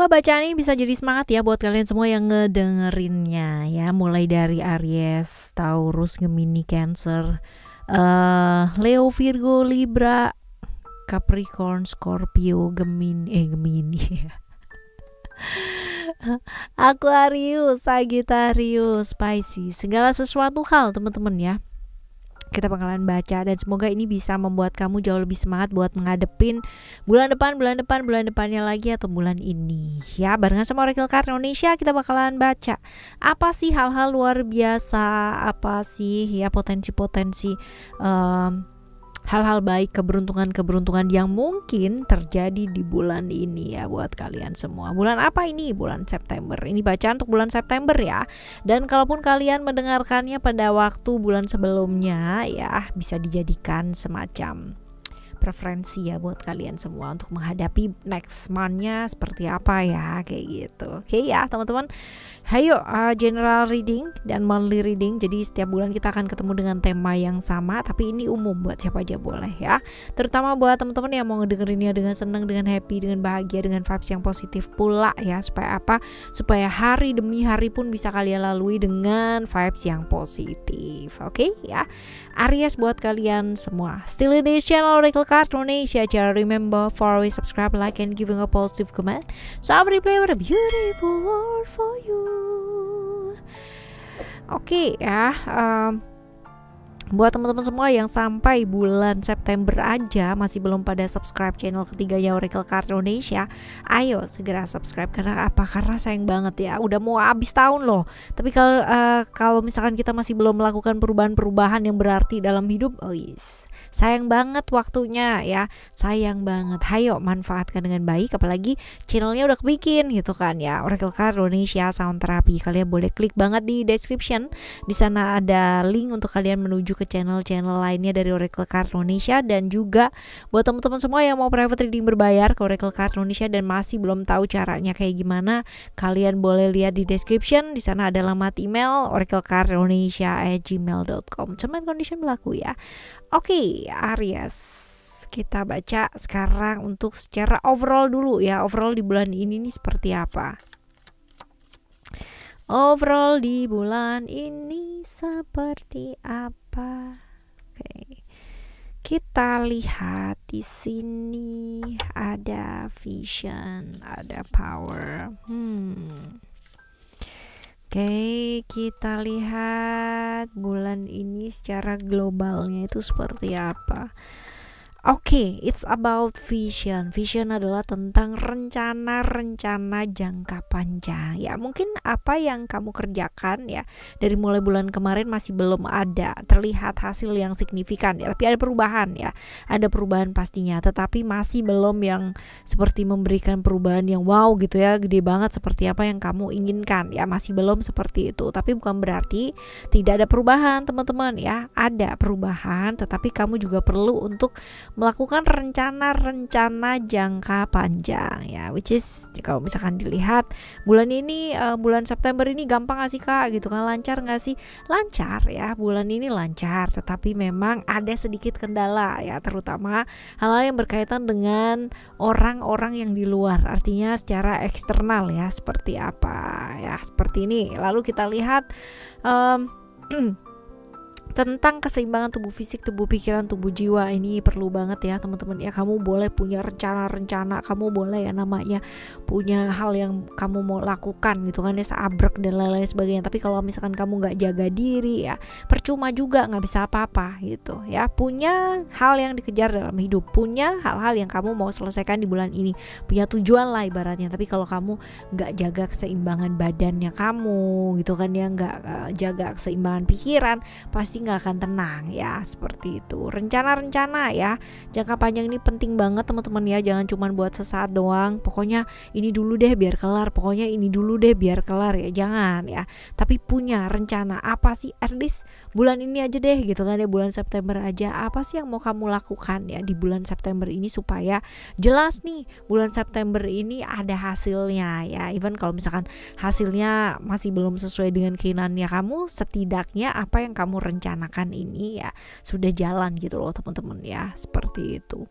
bacaan ini bisa jadi semangat ya buat kalian semua yang ngedengerinnya ya. Mulai dari Aries, Taurus, Gemini, Cancer, Leo, Virgo, Libra, Capricorn, Scorpio, Gemini ya. Aquarius, Sagittarius, Pisces, segala sesuatu hal teman-teman ya. Kita bakalan baca dan semoga ini bisa membuat kamu jauh lebih semangat buat menghadepin bulan depannya lagi atau bulan ini ya. Barengan sama Oracle Card Indonesia kita bakalan baca apa sih hal-hal luar biasa, apa sih ya potensi-potensi hal-hal baik, keberuntungan yang mungkin terjadi di bulan ini ya buat kalian semua. Bulan apa ini? Bulan September. Ini bacaan untuk bulan September ya. Dan kalaupun kalian mendengarkannya pada waktu bulan sebelumnya ya, bisa dijadikan semacam preferensi ya buat kalian semua untuk menghadapi next month-nya seperti apa ya, kayak gitu. Oke ya teman-teman. Hayo general reading dan monthly reading. Jadi setiap bulan kita akan ketemu dengan tema yang sama, tapi ini umum buat siapa aja boleh ya. Terutama buat teman-teman yang mau ngedengerinnya dengan senang, dengan happy, dengan bahagia, dengan vibes yang positif pula ya. Supaya apa? Supaya hari demi hari pun bisa kalian lalui dengan vibes yang positif. Oke ya. Aries buat kalian semua. Still in this channel Oracle Card Indonesia. Jangan remember for always subscribe, like, and giving a positive comment. So I will play with a beautiful world for you. Oke ya. Buat teman-teman semua yang sampai bulan September aja masih belum pada subscribe channel ketiganya Oracle Card Indonesia, ayo segera subscribe. Karena apa? Karena sayang banget ya, udah mau habis tahun loh. Tapi kalau misalkan kita masih belum melakukan perubahan-perubahan yang berarti dalam hidup, sayang banget waktunya ya, sayang banget. Ayo manfaatkan dengan baik, apalagi channelnya udah kebikin gitu kan ya, Oracle Card Indonesia Sound Therapy. Kalian boleh klik banget di description, di sana ada link untuk kalian menuju ke channel-channel lainnya dari Oracle Card Indonesia. Dan juga buat teman-teman semua yang mau private reading berbayar ke Oracle Card Indonesia dan masih belum tahu caranya kayak gimana, kalian boleh lihat di description, di sana ada alamat email oraclecardindonesia@gmail.com. Cuman condition berlaku ya. Oke, Aries, kita baca sekarang untuk secara overall dulu ya. Overall di bulan ini nih seperti apa? Overall di bulan ini seperti apa? Oke. Kita lihat di sini ada vision, ada power. Oke, kita lihat bulan ini secara globalnya itu seperti apa. Oke, it's about vision. Vision adalah tentang rencana-rencana jangka panjang. Ya, mungkin apa yang kamu kerjakan ya dari mulai bulan kemarin masih belum ada terlihat hasil yang signifikan ya, tapi ada perubahan ya. Ada perubahan pastinya, tetapi masih belum yang seperti memberikan perubahan yang wow gitu ya, gede banget seperti apa yang kamu inginkan ya. Masih belum seperti itu. Tapi bukan berarti tidak ada perubahan, teman-teman ya. Ada perubahan, tetapi kamu juga perlu untuk melakukan rencana-rencana jangka panjang ya, which is kalau misalkan dilihat bulan ini bulan September ini gampang gak sih kak gitu kan, lancar gak sih? Lancar ya, bulan ini lancar, tetapi memang ada sedikit kendala ya, terutama hal-hal yang berkaitan dengan orang-orang yang di luar, artinya secara eksternal ya, seperti apa ya, seperti ini. Lalu kita lihat tentang keseimbangan tubuh fisik, tubuh pikiran, tubuh jiwa. Ini perlu banget ya teman-teman ya. Kamu boleh punya rencana-rencana, kamu boleh ya namanya punya hal yang kamu mau lakukan gitu kan ya, seabrek dan lain-lain sebagainya. Tapi kalau misalkan kamu nggak jaga diri ya, percuma juga, nggak bisa apa-apa gitu ya. Punya hal yang dikejar dalam hidup, punya hal-hal yang kamu mau selesaikan di bulan ini, punya tujuan lah ibaratnya. Tapi kalau kamu nggak jaga keseimbangan badannya kamu gitu kan ya, nggak jaga keseimbangan pikiran, pasti nggak akan tenang ya, seperti itu. Rencana-rencana ya jangka panjang ini penting banget teman-teman ya, jangan cuma buat sesaat doang, pokoknya ini dulu deh biar kelar, pokoknya ini dulu deh biar kelar ya, jangan ya. Tapi punya rencana apa sih, at least bulan ini aja deh gitu kan ya, bulan September aja apa sih yang mau kamu lakukan ya di bulan September ini, supaya jelas nih bulan September ini ada hasilnya ya. Even kalau misalkan hasilnya masih belum sesuai dengan keinginannya kamu, setidaknya apa yang kamu rencanakan ini ya sudah jalan gitu loh teman-teman ya, seperti itu.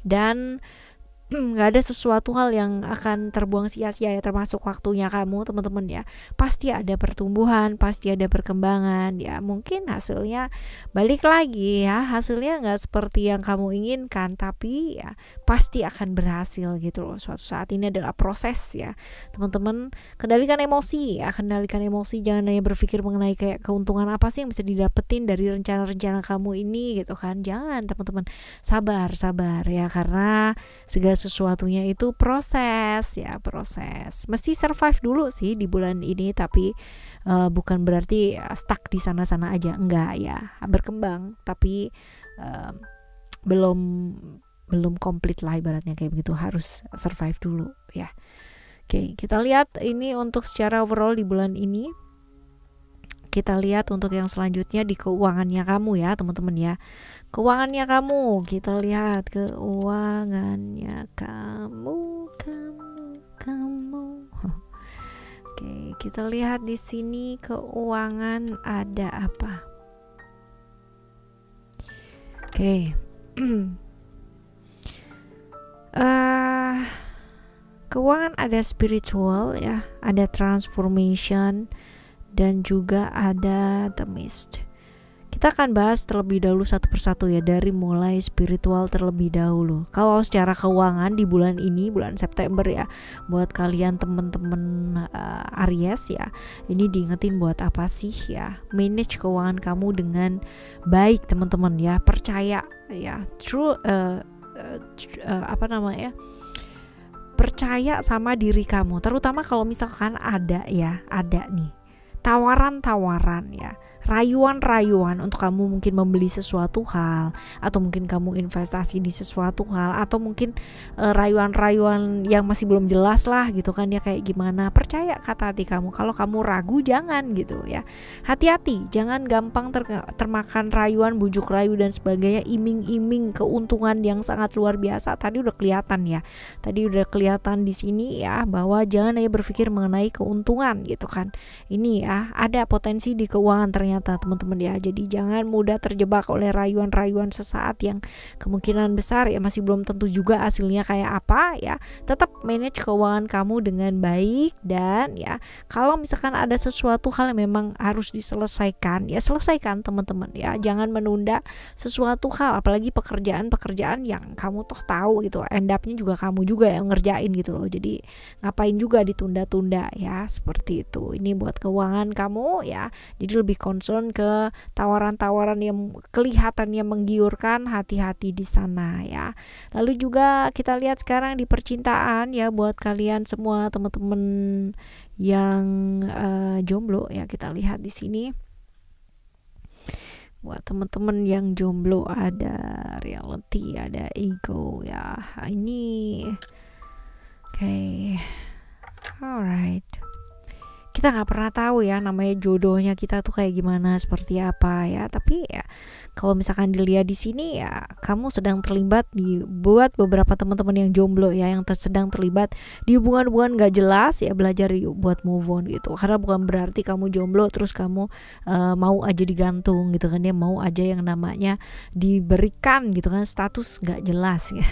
Dan nggak ada sesuatu hal yang akan terbuang sia-sia ya, termasuk waktunya kamu teman-teman ya. Pasti ada pertumbuhan, pasti ada perkembangan ya. Mungkin hasilnya balik lagi ya, hasilnya nggak seperti yang kamu inginkan, tapi ya pasti akan berhasil gitu loh. Suatu saat ini adalah proses ya teman-teman. Kendalikan emosi ya, kendalikan emosi. Jangan hanya berpikir mengenai kayak keuntungan apa sih yang bisa didapetin dari rencana-rencana kamu ini gitu kan. Jangan teman-teman, sabar ya, karena segala sesuatunya itu proses ya, proses. Mesti survive dulu sih di bulan ini, tapi bukan berarti stuck di sana-sana aja, enggak ya, berkembang tapi belum komplit lah ibaratnya kayak begitu, harus survive dulu ya. Oke, kita lihat ini untuk secara overall di bulan ini. Kita lihat untuk yang selanjutnya di keuangannya kamu ya teman-teman ya. Keuangannya kamu, kita lihat keuangannya kamu. Oke, kita lihat di sini keuangan ada apa. Oke. Keuangan ada spiritual ya, ada transformation, dan juga ada the mist. Kita akan bahas terlebih dahulu satu persatu ya, dari mulai spiritual terlebih dahulu. Kalau secara keuangan di bulan ini, bulan September ya, buat kalian temen-temen Aries ya, ini diingetin buat apa sih ya, manage keuangan kamu dengan baik teman-teman ya, percaya ya, percaya sama diri kamu, terutama kalau misalkan ada nih tawaran-tawaran ya, rayuan-rayuan untuk kamu mungkin membeli sesuatu hal, atau mungkin kamu investasi di sesuatu hal, atau mungkin rayuan-rayuan yang masih belum jelas lah gitu kan ya, kayak gimana. Percaya kata hati kamu. Kalau kamu ragu jangan gitu ya, hati-hati, jangan gampang termakan rayuan, bujuk rayu dan sebagainya, iming-iming keuntungan yang sangat luar biasa. Tadi udah kelihatan di sini ya, bahwa jangan hanya berpikir mengenai keuntungan gitu kan. Ini ya, ada potensi di keuangan ternyata teman-teman ya. Jadi jangan mudah terjebak oleh rayuan-rayuan sesaat yang kemungkinan besar ya masih belum tentu juga hasilnya kayak apa ya. Tetap manage keuangan kamu dengan baik, dan ya kalau misalkan ada sesuatu hal yang memang harus diselesaikan ya, selesaikan teman-teman ya. Jangan menunda sesuatu hal, apalagi pekerjaan yang kamu toh tahu gitu, end up-nya juga kamu juga yang ngerjain gitu loh. Jadi ngapain juga ditunda-tunda ya, seperti itu. Ini buat keuangan kamu ya. Jadi lebih concern ke tawaran-tawaran yang kelihatannya menggiurkan, hati-hati di sana ya. Lalu juga kita lihat sekarang di percintaan ya, buat kalian semua teman-teman yang jomblo ya, kita lihat di sini. Buat teman-teman yang jomblo ada reality, ada ego ya. Ini alright. Kita nggak pernah tahu ya namanya jodohnya kita tuh kayak gimana, seperti apa ya. Tapi ya kalau misalkan dilihat di sini ya, kamu sedang terlibat buat beberapa teman-teman yang jomblo ya, yang sedang terlibat di hubungan-hubungan gak jelas ya, belajar yuk buat move on gitu. Karena bukan berarti kamu jomblo terus kamu mau aja digantung gitu kan ya, mau aja yang namanya diberikan gitu kan, status gak jelas ya.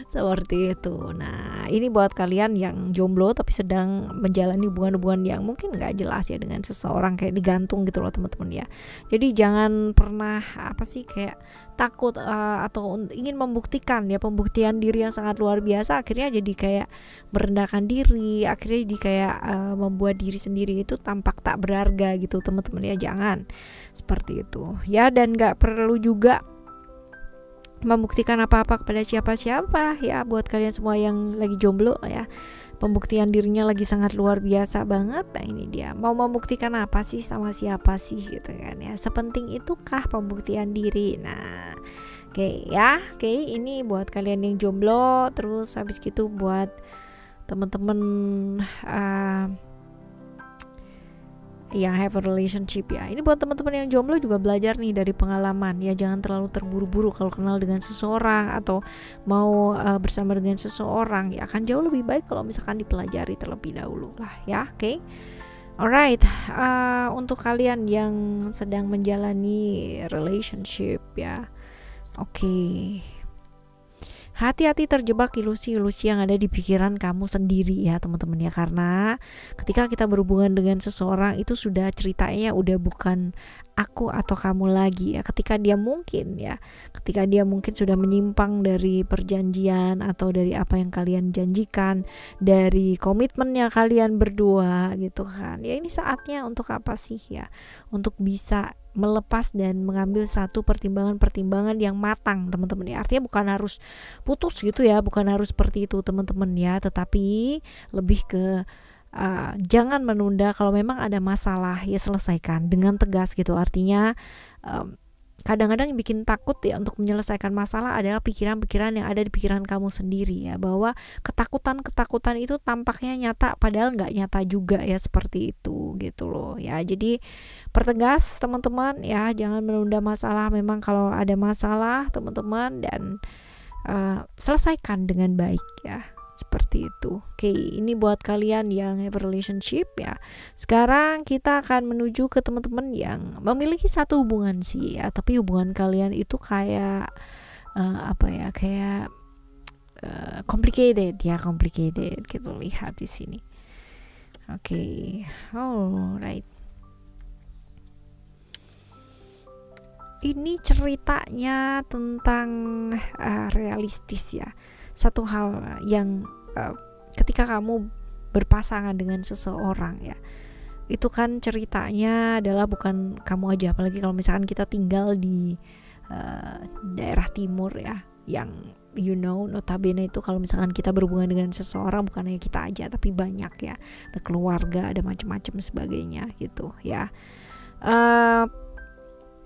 Seperti itu. Nah, ini buat kalian yang jomblo tapi sedang menjalani hubungan-hubungan yang mungkin nggak jelas ya dengan seseorang, kayak digantung gitu loh teman-teman ya. Jadi jangan pernah kayak takut atau ingin membuktikan ya, pembuktian diri yang sangat luar biasa, akhirnya jadi kayak merendahkan diri, akhirnya jadi kayak membuat diri sendiri itu tampak tak berharga gitu teman-teman ya. Jangan seperti itu ya, dan nggak perlu juga membuktikan apa-apa kepada siapa-siapa ya. Buat kalian semua yang lagi jomblo ya, pembuktian dirinya lagi sangat luar biasa banget. Nah ini dia, mau membuktikan apa sih sama siapa sih gitu kan ya, sepenting itukah pembuktian diri. Nah oke, ini buat kalian yang jomblo. Terus habis gitu buat teman-teman yang have a relationship ya, ini buat teman-teman yang jomblo juga belajar nih dari pengalaman ya. Jangan terlalu terburu-buru kalau kenal dengan seseorang atau mau bersama dengan seseorang ya. Akan jauh lebih baik kalau misalkan dipelajari terlebih dahulu lah ya. Alright, untuk kalian yang sedang menjalani relationship ya, Hati-hati terjebak ilusi-ilusi yang ada di pikiran kamu sendiri ya teman-teman ya, karena ketika kita berhubungan dengan seseorang itu sudah ceritanya udah bukan aku atau kamu lagi ya. Ketika dia mungkin sudah menyimpang dari perjanjian atau dari apa yang kalian janjikan, dari komitmennya kalian berdua gitu kan. Ya ini saatnya untuk apa sih ya? Untuk bisa melepas dan mengambil satu pertimbangan-pertimbangan yang matang teman-teman ya. Artinya bukan harus putus gitu ya, bukan harus seperti itu teman-teman ya, tetapi lebih ke jangan menunda. Kalau memang ada masalah ya selesaikan dengan tegas gitu. Artinya kadang-kadang yang bikin takut ya untuk menyelesaikan masalah adalah pikiran-pikiran yang ada di pikiran kamu sendiri ya, bahwa ketakutan-ketakutan itu tampaknya nyata padahal nggak nyata juga ya, seperti itu gitu loh ya. Jadi pertegas teman-teman ya, jangan menunda masalah. Memang kalau ada masalah teman-teman, dan selesaikan dengan baik ya, seperti itu. Oke, ini buat kalian yang have a relationship ya. Sekarang kita akan menuju ke teman-teman yang memiliki satu hubungan sih ya, tapi hubungan kalian itu kayak complicated gitu, lihat di sini. Oke, alright. Ini ceritanya tentang realistis ya. Satu hal yang ketika kamu berpasangan dengan seseorang ya, itu kan ceritanya adalah bukan kamu aja, apalagi kalau misalkan kita tinggal di daerah timur ya, yang notabene itu kalau misalkan kita berhubungan dengan seseorang bukan hanya kita aja, tapi banyak ya, ada keluarga, ada macam-macam sebagainya gitu ya.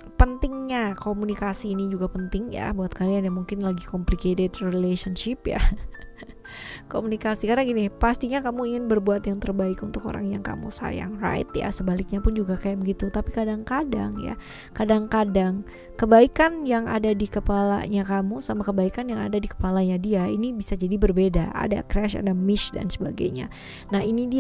Pentingnya komunikasi ini juga penting ya buat kalian yang mungkin lagi complicated relationship ya. Komunikasi, karena gini, pastinya kamu ingin berbuat yang terbaik untuk orang yang kamu sayang, right ya, sebaliknya pun juga kayak begitu. Tapi kadang-kadang kebaikan yang ada di kepalanya kamu sama kebaikan yang ada di kepalanya dia ini bisa jadi berbeda, ada crash, ada miss dan sebagainya. Nah ini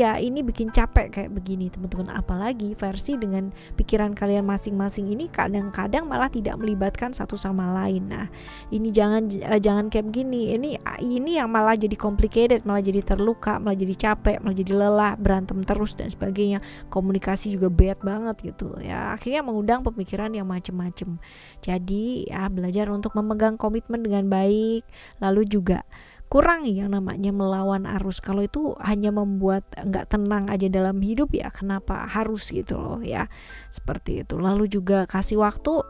bikin capek kayak begini teman-teman, apalagi versi dengan pikiran kalian masing-masing ini kadang-kadang malah tidak melibatkan satu sama lain. Nah ini jangan kayak begini, ini yang malah jadi complicated, malah jadi terluka, malah jadi capek, malah jadi lelah, berantem terus dan sebagainya. Komunikasi juga bad banget gitu ya, akhirnya mengundang pemikiran yang macem-macem. Jadi ya belajar untuk memegang komitmen dengan baik, lalu juga kurangi yang namanya melawan arus. Kalau itu hanya membuat nggak tenang aja dalam hidup ya, kenapa harus gitu loh ya, seperti itu. Lalu juga kasih waktu,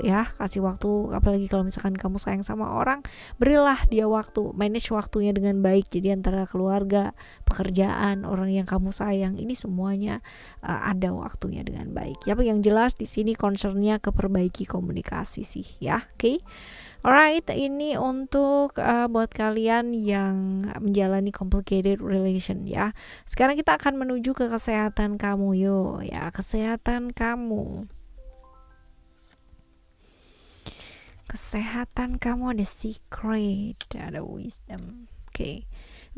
apalagi kalau misalkan kamu sayang sama orang, berilah dia waktu, manage waktunya dengan baik. Jadi antara keluarga, pekerjaan, orang yang kamu sayang, ini semuanya ada waktunya dengan baik ya. Yang jelas di sini concernnya ke perbaiki komunikasi sih ya. Oke. Alright, ini untuk buat kalian yang menjalani complicated relation ya. Sekarang kita akan menuju ke kesehatan kamu yuk ya, kesehatan kamu. Kesehatan kamu ada secret, ada wisdom. Oke.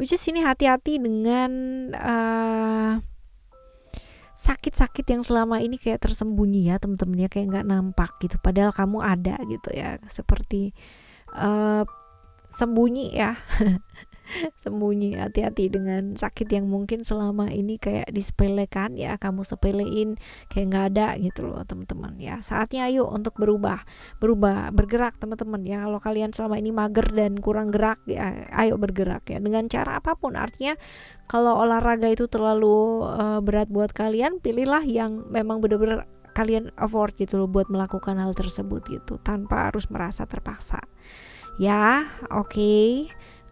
Which is ini hati-hati dengan sakit-sakit yang selama ini kayak tersembunyi ya teman-teman ya, kayak nggak nampak gitu padahal kamu ada gitu ya, seperti sembunyi ya. Sembunyi, hati-hati dengan sakit yang mungkin selama ini kayak disepelekan ya, kamu sepelein kayak nggak ada gitu loh teman-teman ya. Saatnya ayo untuk berubah, bergerak teman-teman ya. Kalau kalian selama ini mager dan kurang gerak ya, ayo bergerak ya dengan cara apapun. Artinya kalau olahraga itu terlalu berat buat kalian, pilihlah yang memang benar-benar kalian afford gitu loh buat melakukan hal tersebut gitu, tanpa harus merasa terpaksa ya. Oke.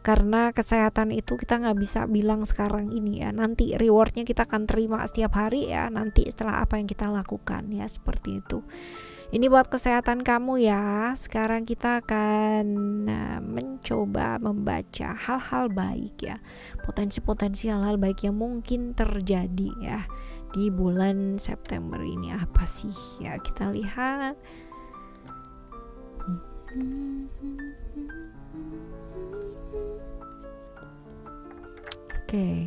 Karena kesehatan itu kita nggak bisa bilang sekarang ini ya, nanti rewardnya kita akan terima setiap hari ya, nanti setelah apa yang kita lakukan ya, seperti itu. Ini buat kesehatan kamu ya. Sekarang kita akan mencoba membaca hal-hal baik ya, potensi-potensi hal-hal baik yang mungkin terjadi ya di bulan September ini. Apa sih ya, kita lihat. Oke.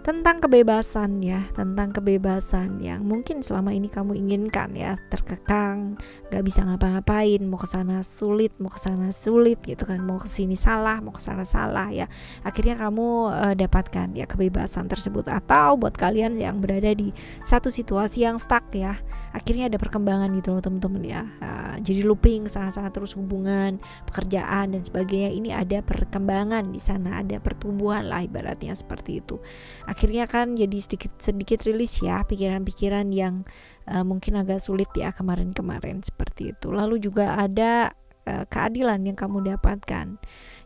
tentang kebebasan ya, tentang kebebasan yang mungkin selama ini kamu inginkan ya, terkekang, gak bisa ngapa-ngapain, mau kesana sulit, mau kesana sulit gitu kan, mau kesini salah, mau kesana salah ya. Akhirnya kamu dapatkan ya kebebasan tersebut. Atau buat kalian yang berada di satu situasi yang stuck ya, akhirnya ada perkembangan gitu loh teman-teman ya. Jadi looping kesana-sana terus, hubungan, pekerjaan dan sebagainya, ini ada perkembangan di sana, ada pertumbuhan lah ibaratnya seperti itu. Akhirnya kan jadi sedikit rilis ya pikiran-pikiran yang mungkin agak sulit ya kemarin-kemarin seperti itu. Lalu juga ada keadilan yang kamu dapatkan.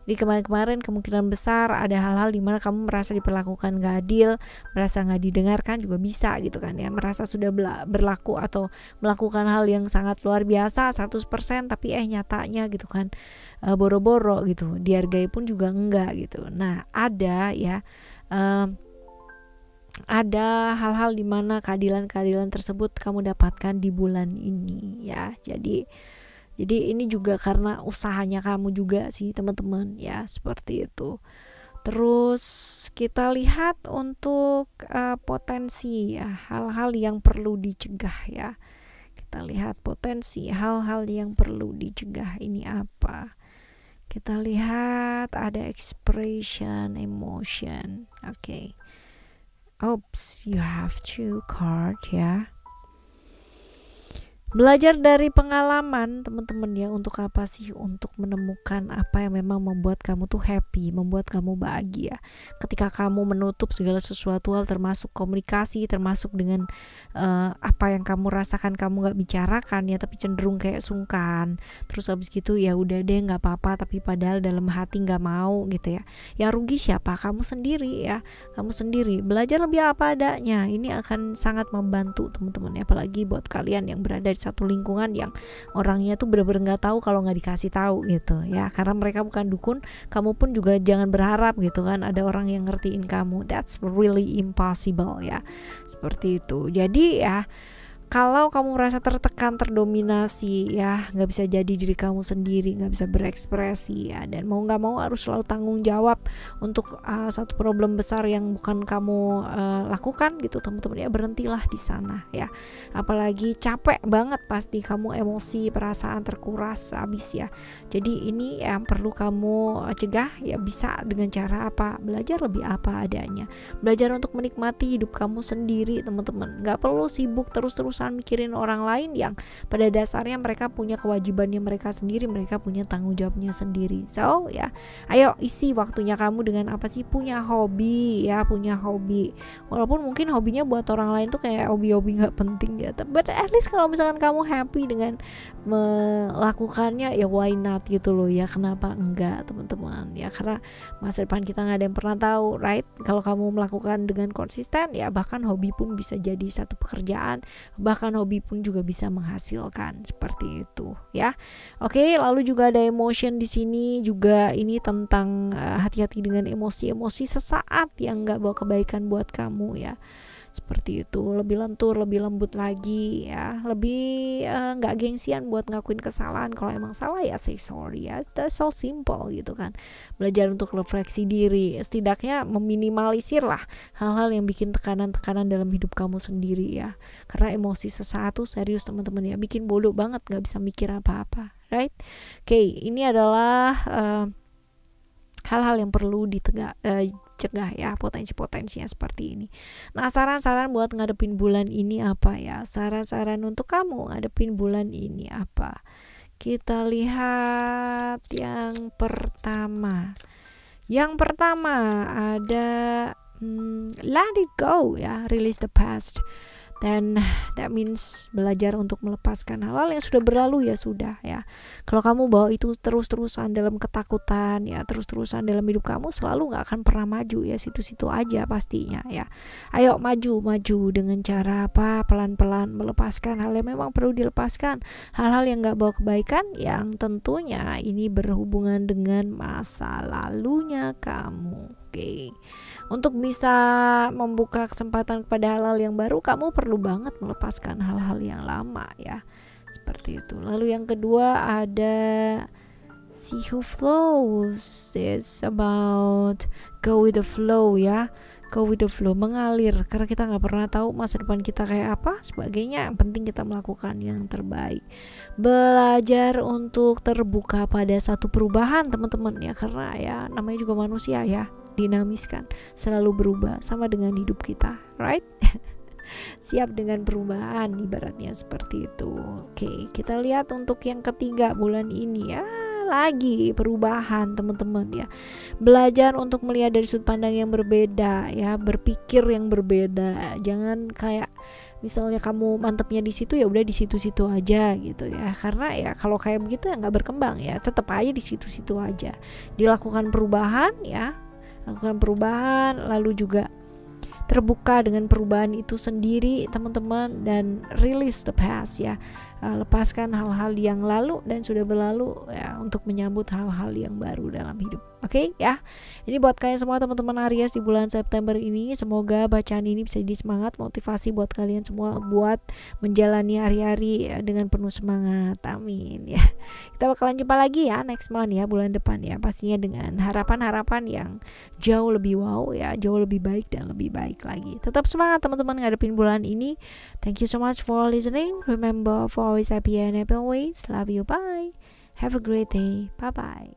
Di kemarin-kemarin kemungkinan besar ada hal-hal di mana kamu merasa diperlakukan gak adil, merasa gak didengarkan juga bisa gitu kan ya, merasa sudah berlaku atau melakukan hal yang sangat luar biasa 100% tapi nyatanya gitu kan boro-boro gitu, dihargai pun juga enggak gitu. Nah ada ya ada hal-hal di mana keadilan-keadilan tersebut kamu dapatkan di bulan ini ya. Jadi ini juga karena usahanya kamu juga sih teman-teman ya, seperti itu. Terus kita lihat untuk potensi ya, hal-hal yang perlu dicegah ya. Kita lihat potensi hal-hal yang perlu dicegah ini apa. Kita lihat ada expression emotion. Oke. Oops, you have 2 card ya. Belajar dari pengalaman teman-teman ya. Untuk apa sih? Untuk menemukan apa yang memang membuat kamu tuh happy, membuat kamu bahagia. Ketika kamu menutup segala sesuatu hal, termasuk komunikasi, termasuk dengan apa yang kamu rasakan kamu gak bicarakan ya, tapi cenderung kayak sungkan. Terus habis gitu ya udah deh gak apa-apa, tapi padahal dalam hati gak mau gitu ya. Yang rugi siapa? Kamu sendiri ya. Kamu sendiri. Belajar lebih apa adanya. Ini akan sangat membantu teman-teman ya. Apalagi buat kalian yang berada di satu lingkungan yang orangnya tuh bener-bener gak tahu kalau gak dikasih tahu gitu ya. Karena mereka bukan dukun, kamu pun juga jangan berharap gitu kan ada orang yang ngertiin kamu. That's really impossible ya. Seperti itu. Jadi ya, kalau kamu merasa tertekan, terdominasi ya, gak bisa jadi diri kamu sendiri, gak bisa berekspresi ya, dan mau gak mau harus selalu tanggung jawab untuk satu problem besar yang bukan kamu lakukan gitu teman-teman ya, berhentilah di sana ya. Apalagi capek banget pasti kamu, emosi, perasaan terkuras habis ya. Jadi ini yang perlu kamu cegah ya, bisa dengan cara apa? Belajar lebih apa adanya. Belajar untuk menikmati hidup kamu sendiri teman-teman. Gak perlu sibuk terus-terusan mikirin orang lain yang pada dasarnya mereka punya kewajibannya mereka sendiri, mereka punya tanggung jawabnya sendiri. So ya, ayo isi waktunya kamu dengan apa sih? Punya hobi ya, punya hobi. Walaupun mungkin hobinya buat orang lain tuh kayak hobi-hobi gak penting ya, but at least kalau misalkan kamu happy dengan melakukannya ya why not gitu loh ya, kenapa enggak teman-teman ya. Karena masa depan kita gak ada yang pernah tahu, right? Kalau kamu melakukan dengan konsisten ya, bahkan hobi pun bisa jadi satu pekerjaan, bahkan hobi pun juga bisa menghasilkan seperti itu ya. Oke, lalu juga ada emotion di sini juga. Ini tentang hati-hati dengan emosi-emosi sesaat yang nggak bawa kebaikan buat kamu ya. Seperti itu, lebih lentur, lebih lembut lagi ya, lebih nggak gengsian buat ngakuin kesalahan. Kalau emang salah ya say sorry ya, that's so simple gitu kan. Belajar untuk refleksi diri, setidaknya meminimalisir lah hal-hal yang bikin tekanan-tekanan dalam hidup kamu sendiri ya. Karena emosi sesaat tuh serius teman-teman ya, bikin bodoh banget, nggak bisa mikir apa-apa, right? Oke, ini adalah hal-hal yang perlu cegah ya, potensi-potensinya seperti ini. Nah, saran-saran buat ngadepin bulan ini apa ya? Saran-saran untuk kamu ngadepin bulan ini apa? Kita lihat yang pertama. Yang pertama ada let it go ya, release the past. Dan that means belajar untuk melepaskan hal-hal yang sudah berlalu ya sudah ya. Kalau kamu bawa itu terus-terusan dalam ketakutan ya, terus-terusan dalam hidup kamu, selalu gak akan pernah maju ya, situ-situ aja pastinya ya. Ayo maju dengan cara apa? Pelan-pelan melepaskan hal yang memang perlu dilepaskan, hal-hal yang gak bawa kebaikan, yang tentunya ini berhubungan dengan masa lalunya kamu. Oke. Untuk bisa membuka kesempatan kepada hal-hal yang baru, kamu perlu banget melepaskan hal-hal yang lama ya. Seperti itu. Lalu yang kedua ada see who flows. It's about go with the flow ya. go with the flow, mengalir, karena kita nggak pernah tahu masa depan kita kayak apa sebagainya. Yang penting kita melakukan yang terbaik, belajar untuk terbuka pada satu perubahan teman-teman ya, karena ya namanya juga manusia ya, dinamis kan, selalu berubah, sama dengan hidup kita, right? Siap dengan perubahan, ibaratnya seperti itu. Oke, kita lihat untuk yang ketiga bulan ini ya, lagi perubahan teman-teman ya. Belajar untuk melihat dari sudut pandang yang berbeda ya, berpikir yang berbeda. Jangan kayak misalnya kamu mantepnya di situ, ya udah di situ-situ aja gitu ya, karena ya kalau kayak begitu ya nggak berkembang ya, tetap aja di situ-situ aja. Dilakukan perubahan ya, lakukan perubahan, lalu juga terbuka dengan perubahan itu sendiri teman-teman, dan release the past ya, lepaskan hal-hal yang lalu dan sudah berlalu ya, untuk menyambut hal-hal yang baru dalam hidup. Oke ya, ini buat kalian semua teman-teman Aries di bulan September ini. Semoga bacaan ini bisa jadi semangat, motivasi buat kalian semua buat menjalani hari-hari ya, dengan penuh semangat. Amin ya. Kita bakalan jumpa lagi ya next month ya, bulan depan ya, pastinya dengan harapan-harapan yang jauh lebih wow ya, jauh lebih baik dan lebih baik lagi. Tetap semangat teman-teman ngadepin bulan ini. Thank you so much for listening. Remember for always happy and happy always. Love you, bye. Have a great day. Bye bye.